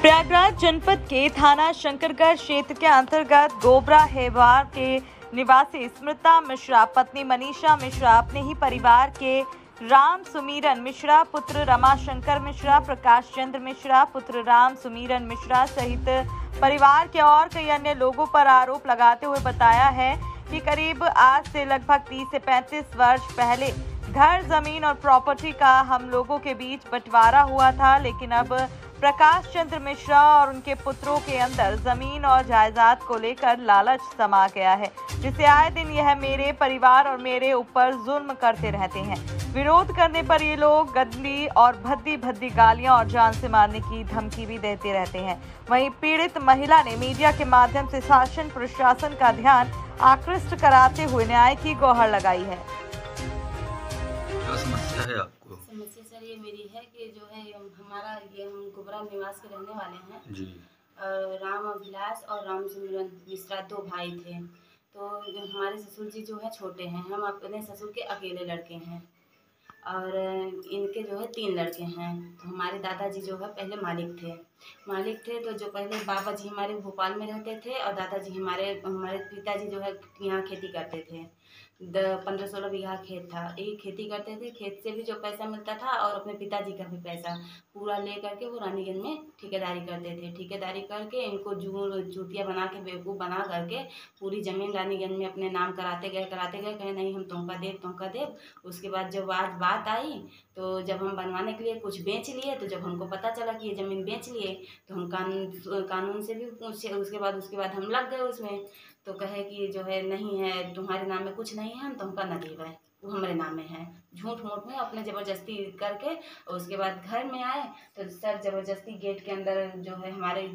प्रयागराज जनपद के थाना शंकरगढ़ क्षेत्र के अंतर्गत गोबरा हेवार के निवासी स्मृता मिश्रा पत्नी मनीषा मिश्रा अपने ही परिवार के राम सुमीरन मिश्रा पुत्र रमाशंकर मिश्रा प्रकाश चंद्र मिश्रा पुत्र राम सुमीरन मिश्रा सहित परिवार के और कई अन्य लोगों पर आरोप लगाते हुए बताया है कि करीब आज से लगभग 30 से 35 वर्ष पहले घर, जमीन और प्रॉपर्टी का हम लोगों के बीच बंटवारा हुआ था, लेकिन अब प्रकाश चंद्र मिश्रा और उनके पुत्रों के अंदर जमीन और जायदाद को लेकर लालच समा गया है, जिसे आए दिन यह मेरे परिवार और मेरे ऊपर जुल्म करते रहते हैं। विरोध करने पर ये लोग गंदी और भद्दी गालियां और जान से मारने की धमकी भी देते रहते हैं। वहीं पीड़ित महिला ने मीडिया के माध्यम से शासन प्रशासन का ध्यान आकृष्ट कराते हुए न्याय की गुहार लगाई है। क्या समस्या है आपको? समस्या सर ये मेरी है कि जो है हमारा ये हम गोबरा निवास के रहने वाले हैं जी। राम अभिलाष और राम सुमिरन मिश्रा 2 भाई थे। तो हमारे ससुर जी जो है छोटे हैं, हम अपने ससुर के अकेले लड़के हैं और इनके जो है 3 लड़के हैं। तो हमारे दादाजी जो है पहले मालिक थे। तो जो पहले बाबा जी हमारे भोपाल में रहते थे और दादाजी हमारे पिताजी जो है यहाँ खेती करते थे। 15-16 बीघा खेत था, एक खेती करते थे। खेत से भी जो पैसा मिलता था और अपने पिताजी का भी पैसा पूरा ले करके वो रानीगंज में ठेकेदारी करते थे। ठेकेदारी करके इनको जूतियाँ बना के बेवकूफ़ बना करके पूरी ज़मीन रानीगंज में अपने नाम कराते गए कहे नहीं हम तुमका देव। उसके बाद जब आज बात आई तो जब हम बनवाने के लिए कुछ बेच लिए, तो जब हमको पता चला कि ये ज़मीन बेच लिए तो हम कानून से भी पूछे। उसके बाद हम लग गए उसमें। तो कहे कि जो है नहीं है, तुम्हारे नाम में कुछ नहीं है, हम तुमका न देव है, वो हमारे नाम में है। झूठ मूठ में अपने ज़बरदस्ती करके और उसके बाद घर में आए तो सर ज़बरदस्ती गेट के अंदर जो है हमारे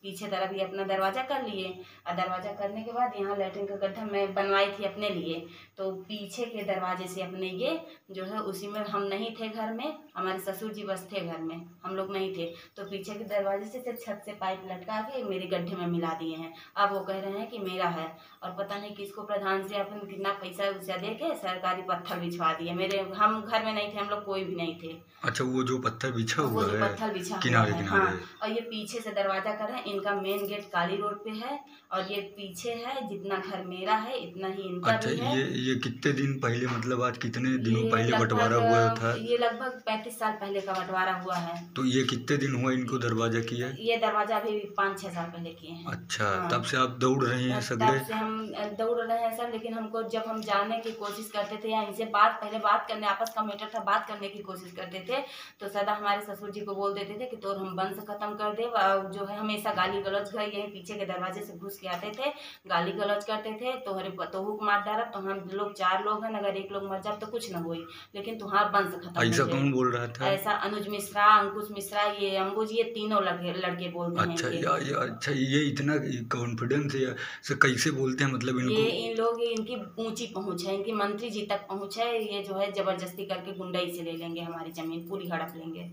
पीछे तरफ ही अपना दरवाज़ा कर लिए। और दरवाज़ा करने के बाद यहाँ लैट्रिन का गड्ढा मैं बनवाई थी अपने लिए, तो पीछे के दरवाजे से अपने ये जो है उसी में हम नहीं थे घर में, हमारे ससुर जी बस थे घर में, हम लोग नहीं थे। तो पीछे के दरवाजे से सिर्फ छत से पाइप लटका के मेरे गड्ढे में मिला दिए हैं। अब वो कह रहे हैं कि मेरा है और पता नहीं किसको प्रधान से अपन कितना पैसा उसे दे के सरकारी पत्थर बिछवा दिए मेरे। हम घर में नहीं थे, हम लोग कोई भी नहीं थे। अच्छा, वो जो पत्थर बिछा हुआ है, पत्थर बिछा किनारे हुआ है, किनारे। हाँ। और ये पीछे से दरवाजा कर रहे हैं, इनका मेन गेट काली रोड पे है और ये पीछे है। जितना घर मेरा है इतना ही इनका अच्छा, भी है। ये कितने दिन पहले, मतलब आज कितने दिनों पहले बंटवारा हुआ था? ये लगभग 35 साल पहले का बंटवारा हुआ है। तो ये कितने दिन हुआ इनको दरवाजा किया? ये दरवाजा अभी 5-6 साल पहले किए हैं। अच्छा, हाँ। तब से आप दौड़ रहे हैं सगले? तब से हम दौड़ रहे हैं सर, लेकिन हमको जब हम जाने की कोशिश करते थे या इनसे पहले बात करने, आपस का मैटर था, बात करने की कोशिश करते थे तो सदा हमारे ससुर जी को बोल देते थे कि तो हम वंश खत्म कर दे। जो है हमेशा गाली गलौज घर यही पीछे के दरवाजे से घुस के आते थे, गाली गलौज करते थे। तोहरे बतोहू को मार डालब तो हम लोग 4 लोग हैं, अगर 1 लोग मर जाए तो कुछ न होई, लेकिन तुम्हारा वंश खत्म। ऐसा कौन बोल रहा था? ऐसा अनुज मिश्रा, अंकुश मिश्रा, ये अंबुज, ये तीनों लड़के बोलते हैं। अच्छा, ये इतना कॉन्फिडेंस से कैसे बोलते हैं? मतलब इनको, ये इन लोग, इनकी ऊंची पहुंच है, इनकी मंत्री जी तक पहुंच है। ये जो है जबरदस्ती करके गुंडई से ले लेंगे हमारी जमीन, पूरी हड़प लेंगे,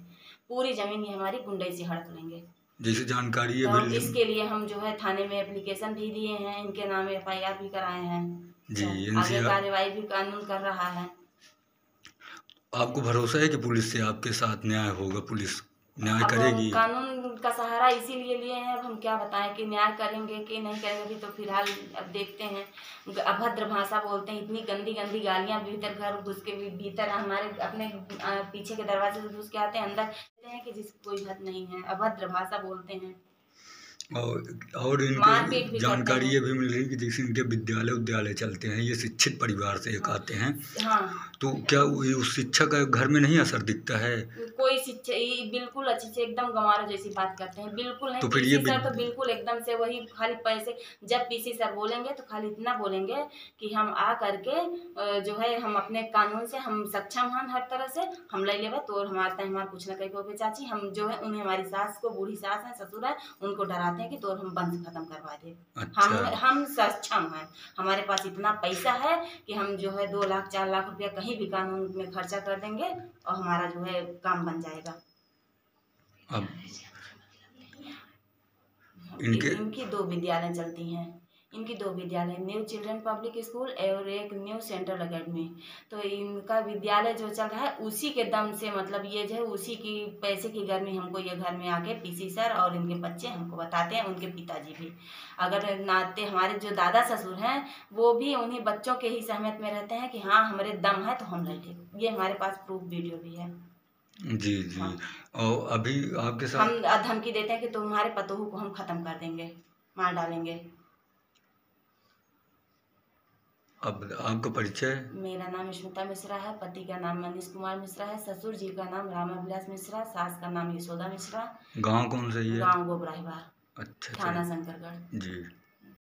पूरी जमीन ये हमारी गुंडई से हड़प लेंगे। जैसे जानकारी है, तो इसके लिए हम जो है थाने में एप्लीकेशन भी दिए हैं, इनके नाम FIR भी कराए हैं जी। आगे कार्यवाही भी कानून कर रहा है। आपको भरोसा है कि पुलिस से आपके साथ न्याय होगा, पुलिस न्याय करेगी? कानून का सहारा इसीलिए लिए हैं। अब हम क्या बताएं कि न्याय करेंगे कि नहीं करेंगे, अभी तो फिलहाल अब देखते हैं। अभद्र भाषा बोलते हैं, इतनी गंदी गालियां भीतर घर घुस के भीतर हमारे अपने पीछे के दरवाजे से घुस के आते हैं, अंदर कहते हैं कि जिसकी कोई हद नहीं है, अभद्र भाषा बोलते हैं। और इनके जानकारी ये भी मिल रही है कि जैसे इनके विद्यालय चलते हैं, ये शिक्षित परिवार से एक आते हैं। हाँ। तो क्या उस शिक्षा का घर में नहीं असर दिखता है? कोई शिक्षा बिल्कुल अच्छे से एकदम गंवारों जैसी बात करते हैं, बिल्कुल नहीं। तो फिर पीसी ये सर तो बिल्कुल एकदम से वही खाली पैसे, जब पीसी सर बोलेंगे तो खाली इतना बोलेंगे कि हम आ करके जो है हम अपने कानून से हम सक्षम हैं, हर तरह से हम ले लेवे तो हमारा कुछ न कहीं चाची, हम जो है उन्हें, हमारी सास को, बूढ़ी सास है, ससुर है, उनको डराते हैं कि तो हम वंश खत्म करवा दे। अच्छा। हम सक्षम हैं, हमारे पास इतना पैसा है कि हम जो है 2 लाख 4 लाख रुपया कहीं भी कानून में खर्चा कर देंगे और हमारा जो है काम बन जाएगा। अब इनकी 2 विद्यालय चलती हैं, इनकी 2 विद्यालय, न्यू चिल्ड्रन पब्लिक स्कूल और एक न्यू सेंट्रल एकेडमी। तो इनका विद्यालय जो चल रहा है उसी के दम से, मतलब ये जो है उसी की पैसे की गर्मी हमको ये घर में आके पीसी सर और इनके बच्चे हमको बताते हैं, उनके पिताजी भी। अगर नाते हमारे जो दादा ससुर हैं वो भी उन्हीं बच्चों के ही सहमत में रहते हैं कि हाँ हमारे दम है तो हम लड़े। ये हमारे पास प्रूफ वीडियो भी है। जी जी। हाँ। और अभी आपके साथ हम धमकी देते हैं कि तुम्हारे पतोहू को हम खत्म कर देंगे, मार डालेंगे। अब आपका परिचय? मेरा नाम स्मिता मिश्रा है, पति का नाम मनीष कुमार मिश्रा है, ससुर जी का नाम रामाविलास मिश्रा, सास का नाम यशोदा मिश्रा। गांव कौन सा है? गाँव गोबराहिवार, अच्छा थाना शंकरगढ़। जी।